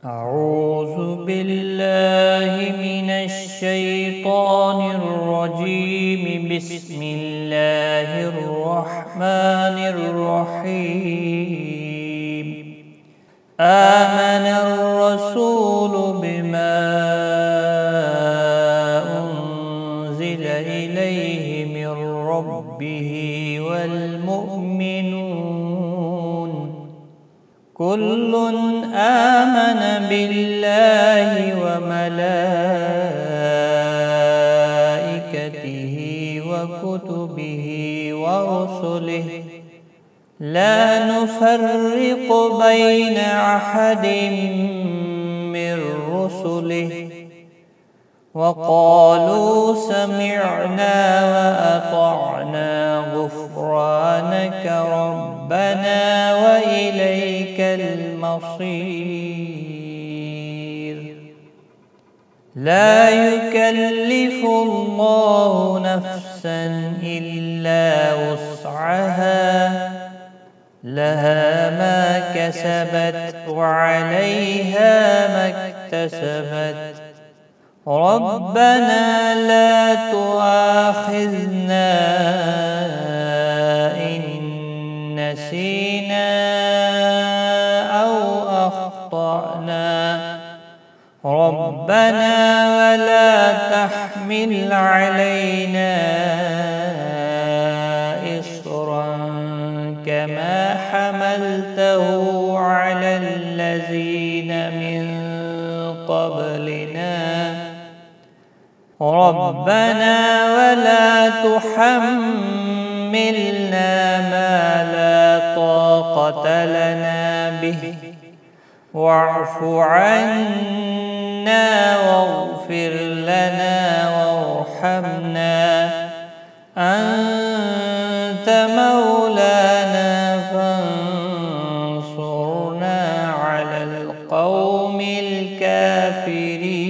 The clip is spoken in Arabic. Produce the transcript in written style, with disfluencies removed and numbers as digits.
أعوذ بالله من الشيطان الرجيم. بسم الله الرحمن الرحيم. آمن الرسول بما أنزل إليه من ربه والمؤمنون كل آمن بالله وملائكته وكتبه ورسله لا نفرق بين أحد من رسله وقالوا سمعنا وأطعنا غفرانك ربنا وإليك المصير. لا يكلف الله نفسا إلا وسعها، لها ما كسبت وعليها ما اكتسبت. ربنا لا تؤاخذنا إن نسينا أو أخطأنا. ربنا ولا تحمل علينا إصرا كما حملته على الذين من قبلنا. ربنا ولا تحملنا ما لا طاقة لنا به واعف عنا واغفر لنا وارحمنا أنت مولانا فانصرنا على القوم الكافرين.